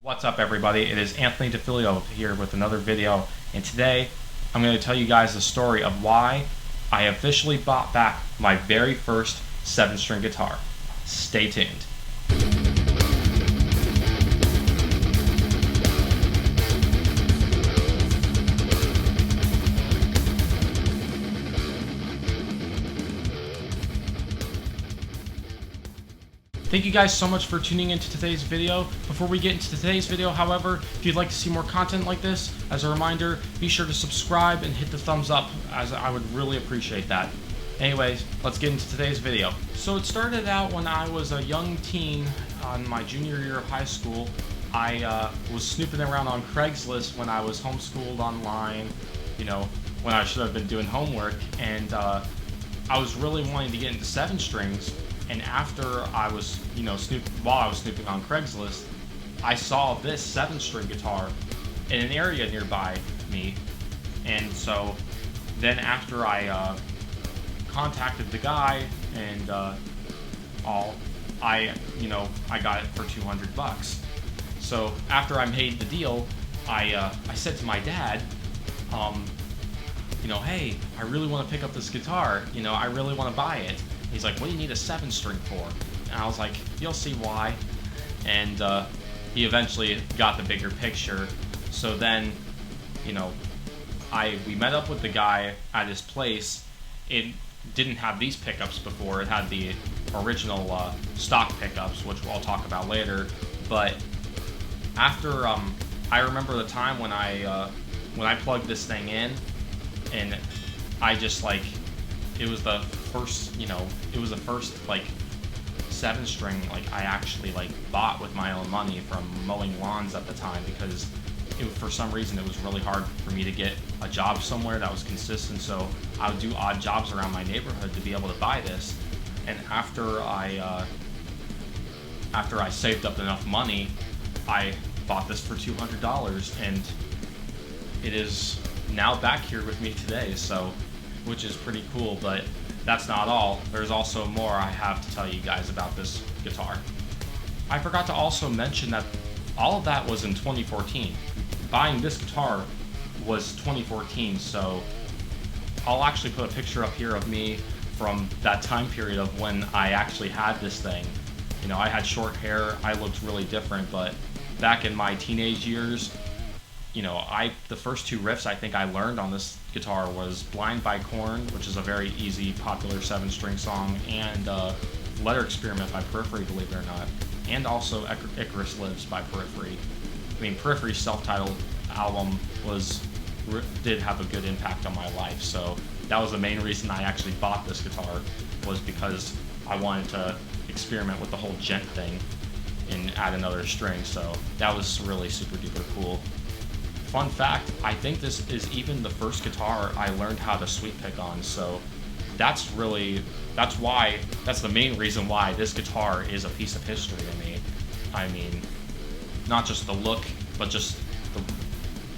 What's up, everybody? It is Anthony DiFiglio here with another video, and today I'm going to tell you guys the story of why I officially bought back my very first 7-string guitar. Stay tuned. Thank you guys so much for tuning into today's video. Before we get into today's video, however, if you'd like to see more content like this, as a reminder, be sure to subscribe and hit the thumbs up, as I would really appreciate that. Anyways, let's get into today's video. So it started out when I was a young teen on my junior year of high school. I was snooping around on Craigslist when I was homeschooled online, you know, when I should have been doing homework, and I was really wanting to get into 7 strings. And after I was, while I was snooping on Craigslist, I saw this 7-string guitar in an area nearby me. And so then after I contacted the guy and I got it for $200. So after I made the deal, I said to my dad, hey, I really want to pick up this guitar. I really want to buy it. He's like, what do you need a 7-string for? And I was like, you'll see why. And he eventually got the bigger picture. So then, we met up with the guy at his place. It didn't have these pickups before. It had the original stock pickups, which I'll talk about later. But after, I remember the time when I plugged this thing in, and I just it was the first, it was the first 7-string I actually bought with my own money from mowing lawns at the time, because for some reason it was really hard for me to get a job somewhere that was consistent. So I would do odd jobs around my neighborhood to be able to buy this. And after I saved up enough money, I bought this for $200, and it is now back here with me today. So, which is pretty cool, but that's not all. There's also more I have to tell you guys about this guitar. I forgot to also mention that all of that was in 2014. Buying this guitar was 2014, so I'll actually put a picture up here of me from that time period of when I actually had this thing. I had short hair, I looked really different, but back in my teenage years, the first 2 riffs I think I learned on this guitar was Blind by Korn, which is a very easy, popular 7-string song, and Letter Experiment by Periphery, believe it or not, and also Icarus Lives by Periphery. Periphery's self-titled album did have a good impact on my life, so that was the main reason I actually bought this guitar, was because I wanted to experiment with the whole gent thing and add another string, so that was really super duper cool. Fun fact, I think this is even the first guitar I learned how to sweep pick on, so that's the main reason why this guitar is a piece of history to me. Not just the look, but just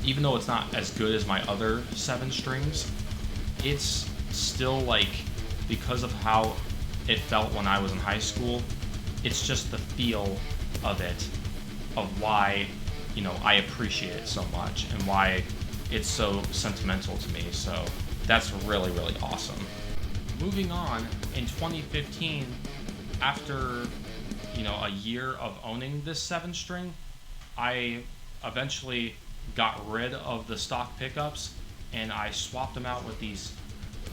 even though it's not as good as my other 7 strings, it's still because of how it felt when I was in high school, it's just the feel of it, of why I appreciate it so much and why it's so sentimental to me. So that's really, really awesome. Moving on, in 2015, after a year of owning this 7-string, I eventually got rid of the stock pickups and I swapped them out with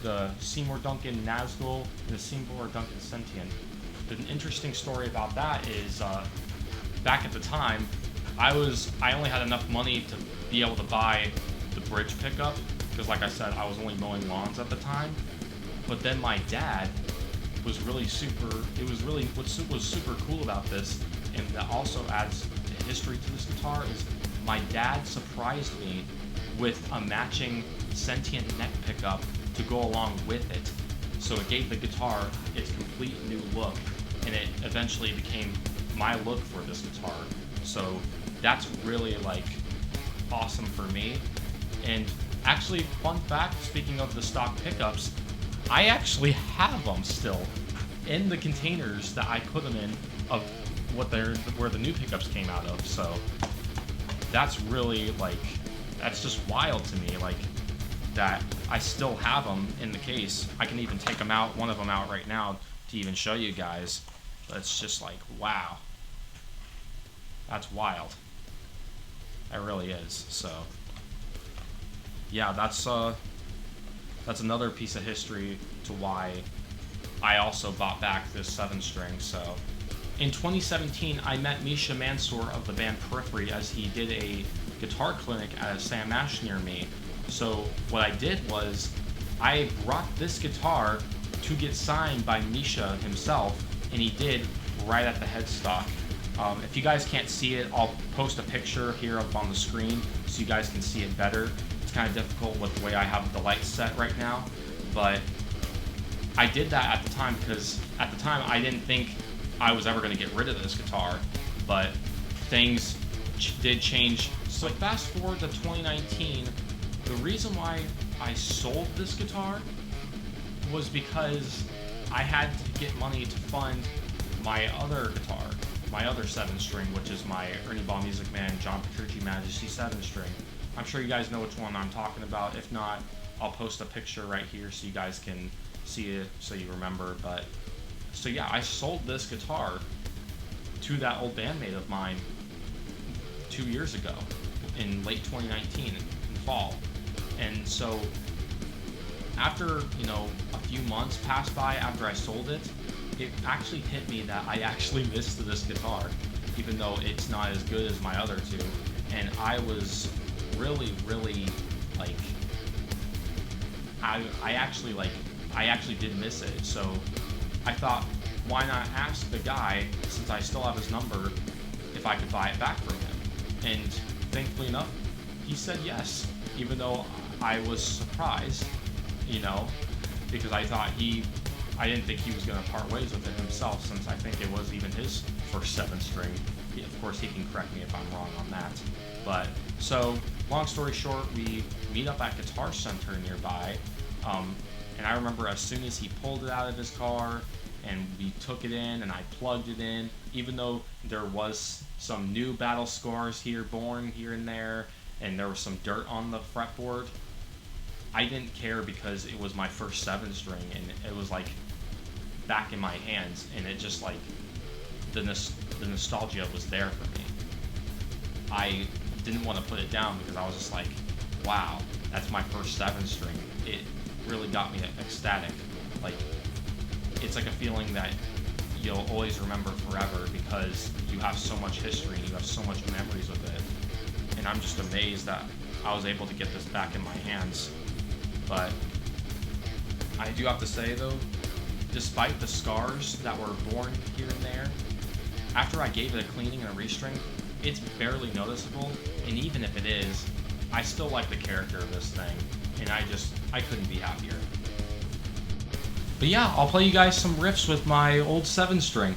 the Seymour Duncan Nazgul and the Seymour Duncan Sentient. The interesting story about that is back at the time, I only had enough money to be able to buy the bridge pickup, because like I said, I was only mowing lawns at the time. But then my dad was what was super cool about this, and that also adds to history to this guitar, is my dad surprised me with a matching Sentient neck pickup to go along with it. So it gave the guitar its complete new look, and it eventually became my look for this guitar. So that's really awesome for me. And actually, fun fact, speaking of the stock pickups, I actually have them still in the containers that I put them in of where the new pickups came out of. So that's really, like, that's just wild to me, like, that I still have them in the case. I can even take them out, one of them out right now, to even show you guys. But it's just like, wow. That's wild. It really is. So, yeah, that's another piece of history to why I also bought back this 7-string. So, in 2017, I met Misha Mansour of the band Periphery as he did a guitar clinic at a Sam Ash near me. So what I did was I brought this guitar to get signed by Misha himself, and he did right at the headstock. If you guys can't see it, I'll post a picture here up on the screen so you guys can see it better. It's kind of difficult with the way I have the lights set right now, but I did that at the time because at the time I didn't think I was ever going to get rid of this guitar, but things did change. So fast forward to 2019, the reason why I sold this guitar was because I had to get money to fund my other guitar, my other 7-string, which is my Ernie Ball Music Man John Petrucci Majesty 7-string. I'm sure you guys know which one I'm talking about. If not, I'll post a picture right here so you guys can see it so you remember. But so yeah, I sold this guitar to that old bandmate of mine 2 years ago in late 2019 in fall. And so after, you know, a few months passed by after I sold it, it actually hit me that I actually missed this guitar, even though it's not as good as my other two. And I was really, like, I actually did miss it. So I thought, why not ask the guy, since I still have his number, if I could buy it back from him? And thankfully enough, he said yes, even though I was surprised, you know, because I didn't think he was going to part ways with it himself, since I think it was even his first 7-string. Of course, he can correct me if I'm wrong on that. But, so, long story short, we meet up at Guitar Center nearby, and I remember as soon as he pulled it out of his car, and we took it in, and I plugged it in, even though there was some new battle scars born here and there, and there was some dirt on the fretboard, I didn't care because it was my first 7-string, and it was like back in my hands, and it just like the nostalgia was there for me. I didn't want to put it down because I was just like, wow, that's my first 7-string. It really got me ecstatic. Like, it's like a feeling that you'll always remember forever because you have so much history and you have so much memories with it. And I'm just amazed that I was able to get this back in my hands. But I do have to say though, despite the scars that were born here and there, after I gave it a cleaning and a restring, it's barely noticeable, and even if it is, I still like the character of this thing, and I couldn't be happier. But yeah, I'll play you guys some riffs with my old 7-string.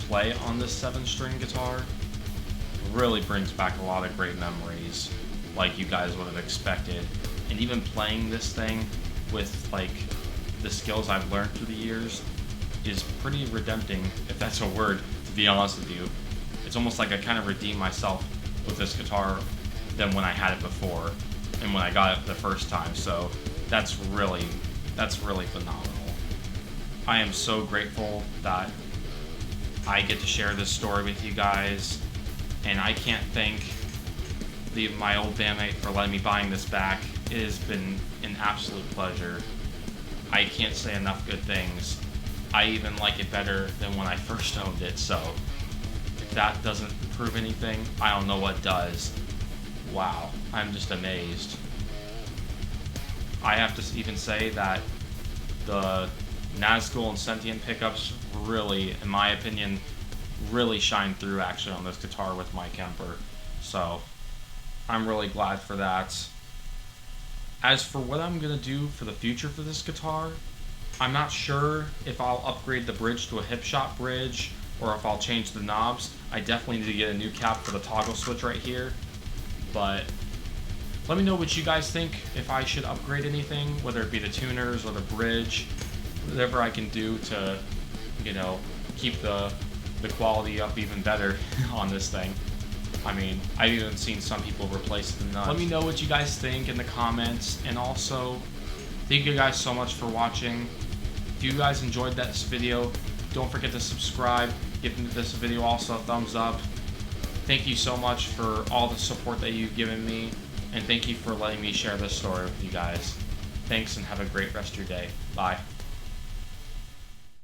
play on this 7-string guitar really brings back a lot of great memories, like you guys would have expected. And even playing this thing with like the skills I've learned through the years is pretty redempting, if that's a word, to be honest with you. It's almost like I kind of redeemed myself with this guitar than when I had it before and when I got it the first time. So that's really phenomenal. I am so grateful that I get to share this story with you guys, and I can't thank my old bandmate for letting me buying this back. It has been an absolute pleasure. I can't say enough good things. I even like it better than when I first owned it, so if that doesn't prove anything, I don't know what does. Wow, I'm just amazed. I have to even say that the Nazgul and Sentient pickups really, in my opinion, really shine through actually on this guitar with my Kemper. So I'm really glad for that. As for what I'm going to do for the future for this guitar, I'm not sure if I'll upgrade the bridge to a hip shot bridge or if I'll change the knobs. I definitely need to get a new cap for the toggle switch right here. But let me know what you guys think, if I should upgrade anything, whether it be the tuners or the bridge, whatever I can do to, you know, keep the quality up even better on this thing. I mean, I've even seen some people replace the nuts. Let me know what you guys think in the comments, and also, thank you guys so much for watching. If you guys enjoyed this video, don't forget to subscribe, give this video also a thumbs up. Thank you so much for all the support that you've given me, and thank you for letting me share this story with you guys. Thanks, and have a great rest of your day. Bye.